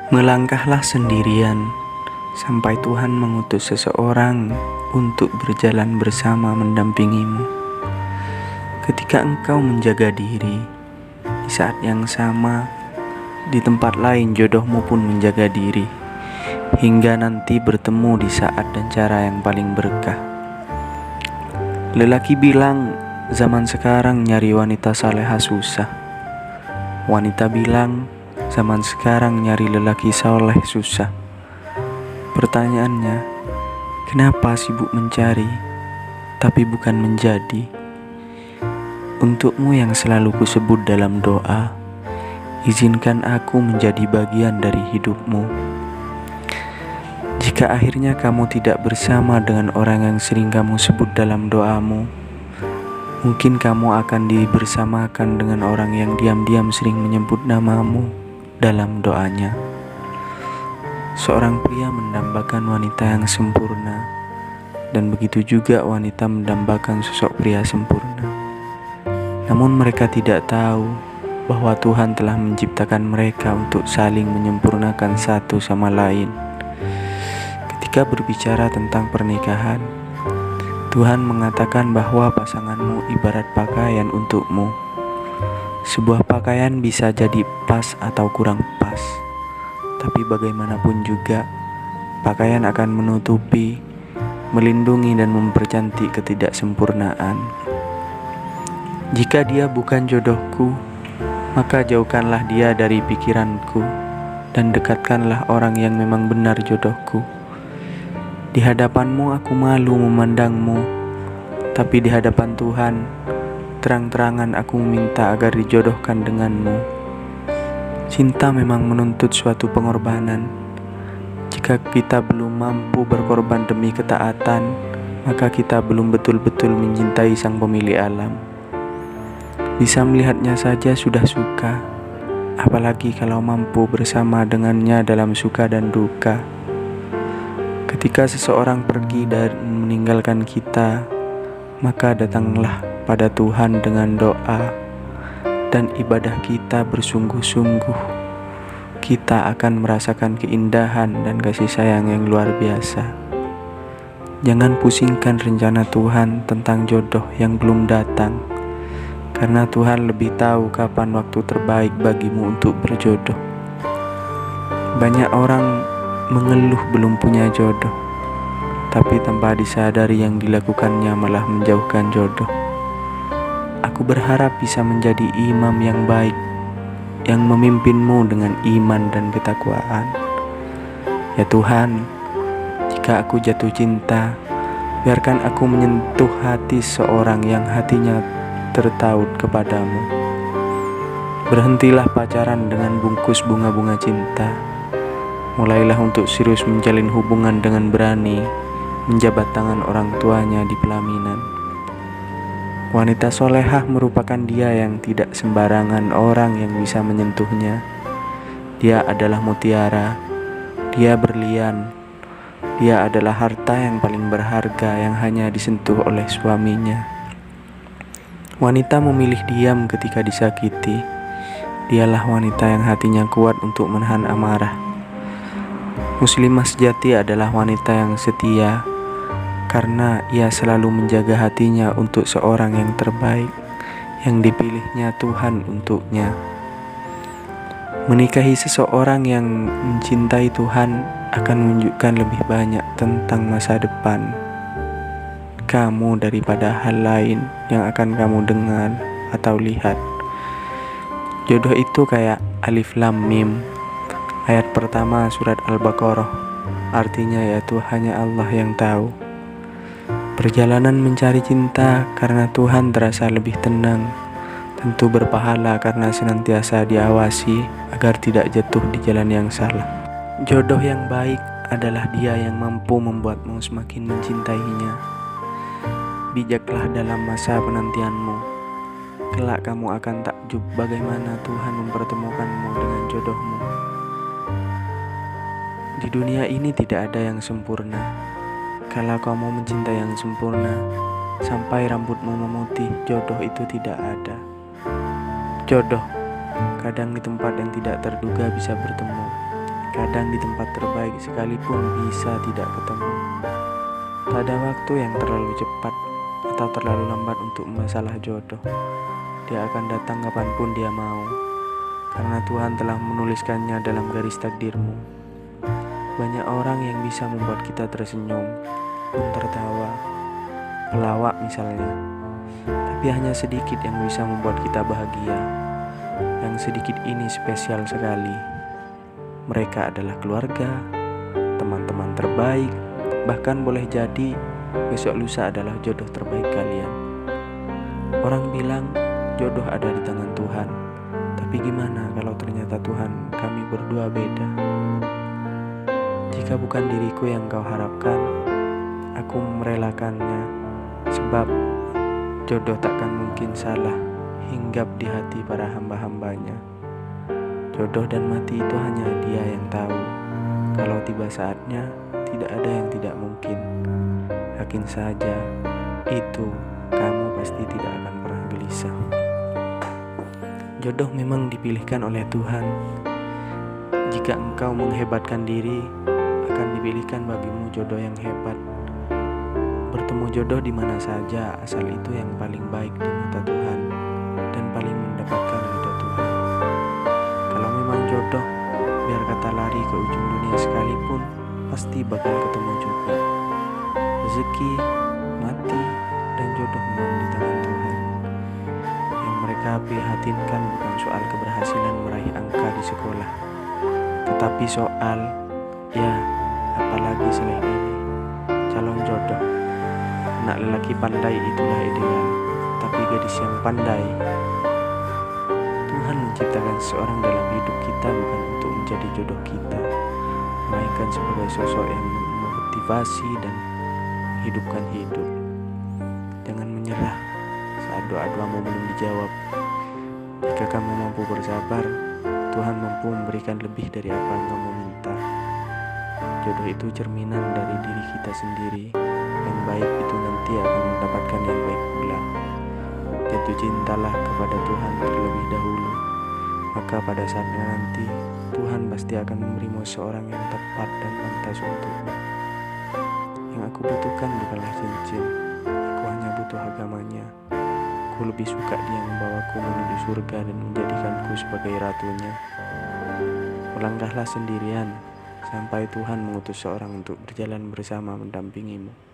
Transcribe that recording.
Melangkahlah sendirian sampai Tuhan mengutus seseorang untuk berjalan bersama mendampingimu. Ketika engkau menjaga diri, di saat yang sama, di tempat lain jodohmu pun menjaga diri, hingga nanti bertemu di saat dan cara yang paling berkah. Lelaki bilang, zaman sekarang nyari wanita salehah susah. Wanita bilang, zaman sekarang nyari lelaki saleh susah. Pertanyaannya, kenapa sibuk mencari, tapi bukan menjadi? Untukmu yang selalu kusebut dalam doa, izinkan aku menjadi bagian dari hidupmu. Jika akhirnya kamu tidak bersama dengan orang yang sering kamu sebut dalam doamu, mungkin kamu akan dibersamakan dengan orang yang diam-diam sering menyebut namamu dalam doanya. Seorang pria mendambakan wanita yang sempurna, dan begitu juga wanita mendambakan sosok pria sempurna. Namun mereka tidak tahu bahwa Tuhan telah menciptakan mereka untuk saling menyempurnakan satu sama lain. Ketika berbicara tentang pernikahan, Tuhan mengatakan bahwa pasanganmu ibarat pakaian untukmu. Sebuah pakaian bisa jadi pas atau kurang pas, tapi bagaimanapun juga, pakaian akan menutupi, melindungi dan mempercantik ketidaksempurnaan. Jika dia bukan jodohku, maka jauhkanlah dia dari pikiranku dan dekatkanlah orang yang memang benar jodohku. Di hadapanmu aku malu memandangmu, tapi di hadapan Tuhan, terang-terangan aku meminta agar dijodohkan denganmu. Cinta memang menuntut suatu pengorbanan. Jika kita belum mampu berkorban demi ketaatan, maka kita belum betul-betul mencintai Sang Pemilik alam. Bisa melihatnya saja sudah suka, apalagi kalau mampu bersama dengannya dalam suka dan duka. Ketika seseorang pergi dan meninggalkan kita, maka datanglah pada Tuhan dengan doa dan ibadah kita bersungguh-sungguh. Kita akan merasakan keindahan dan kasih sayang yang luar biasa. Jangan pusingkan rencana Tuhan tentang jodoh yang belum datang, karena Tuhan lebih tahu kapan waktu terbaik bagimu untuk berjodoh. Banyak orang mengeluh belum punya jodoh, tapi tanpa disadari yang dilakukannya malah menjauhkan jodoh. Aku berharap bisa menjadi imam yang baik, yang memimpinmu dengan iman dan ketakwaan. Ya Tuhan, jika aku jatuh cinta, biarkan aku menyentuh hati seorang yang hatinya tertaut kepadamu. Berhentilah pacaran dengan bungkus bunga-bunga cinta. Mulailah untuk serius menjalin hubungan dengan berani menjabat tangan orang tuanya di pelaminan. Wanita solehah merupakan dia yang tidak sembarangan orang yang bisa menyentuhnya. Dia adalah mutiara, dia berlian, dia adalah harta yang paling berharga yang hanya disentuh oleh suaminya. Wanita memilih diam ketika disakiti. Dialah wanita yang hatinya kuat untuk menahan amarah. Muslimah sejati adalah wanita yang setia, karena ia selalu menjaga hatinya untuk seorang yang terbaik, yang dipilihnya Tuhan untuknya. Menikahi seseorang yang mencintai Tuhan akan menunjukkan lebih banyak tentang masa depan kamu daripada hal lain yang akan kamu dengar atau lihat. Jodoh itu kayak alif lam mim. Ayat pertama surat Al-Baqarah, artinya yaitu hanya Allah yang tahu. Perjalanan mencari cinta karena Tuhan terasa lebih tenang, tentu berpahala karena senantiasa diawasi agar tidak jatuh di jalan yang salah. Jodoh yang baik adalah dia yang mampu membuatmu semakin mencintainya. Bijaklah dalam masa penantianmu. Kelak kamu akan takjub bagaimana Tuhan mempertemukanmu dengan jodohmu. Di dunia ini tidak ada yang sempurna. Kalau kamu mencintai yang sempurna, sampai rambutmu memutih, jodoh itu tidak ada. Jodoh kadang di tempat yang tidak terduga bisa bertemu. Kadang di tempat terbaik sekalipun bisa tidak ketemu. Tak ada waktu yang terlalu cepat atau terlalu lambat untuk masalah jodoh. Dia akan datang kapanpun dia mau, karena Tuhan telah menuliskannya dalam garis takdirmu. Banyak orang yang bisa membuat kita tersenyum pun tertawa, pelawak misalnya. Tapi hanya sedikit yang bisa membuat kita bahagia. Yang sedikit ini spesial sekali. Mereka adalah keluarga, teman-teman terbaik, bahkan boleh jadi besok lusa adalah jodoh terbaik kalian. Orang bilang jodoh ada di tangan Tuhan, tapi gimana kalau ternyata Tuhan kami berdua beda? Jika bukan diriku yang kau harapkan, aku merelakannya, sebab jodoh takkan mungkin salah hinggap di hati para hamba-hambanya. Jodoh dan mati itu hanya Dia yang tahu. Kalau tiba saatnya, tidak ada yang tidak mungkin. Yakin saja, itu kamu pasti tidak akan pernah gelisah. Jodoh memang dipilihkan oleh Tuhan. Jika engkau menghebatkan diri, akan dipilihkan bagimu jodoh yang hebat. Bertemu jodoh di mana saja, asal itu yang paling baik di mata Tuhan dan paling mendapatkan ridho Tuhan. Kalau memang jodoh, biar kata lari ke ujung dunia sekalipun, pasti bakal ketemu juga. Rezeki, mati, dan jodoh memang di tangan Tuhan. Yang mereka prihatinkan bukan soal keberhasilan meraih angka di sekolah, tetapi soal, ya, apalagi selain ini, calon jodoh. Anak lelaki pandai itulah ideal, tapi gadis yang pandai. Tuhan menciptakan seseorang dalam hidup kita bukan untuk menjadi jodoh kita, melainkan sebagai sosok yang memotivasi dan menghidupkan hidup. Jangan menyerah saat doa-doamu belum dijawab. Jika kamu mampu bersabar, Tuhan mampu memberikan lebih dari apa yang kamu minta. Jodoh itu cerminan dari diri kita sendiri. Yang baik itu nanti akan mendapatkan yang baik pula. Jatuh cintalah kepada Tuhan terlebih dahulu, maka pada saatnya nanti Tuhan pasti akan memberimu seorang yang tepat dan pantas untukmu. Yang aku butuhkan bukanlah cincin, aku hanya butuh agamanya. Aku lebih suka dia membawaku menuju surga dan menjadikanku sebagai ratunya. Melangkahlah sendirian sampai Tuhan mengutus seorang untuk berjalan bersama mendampingimu.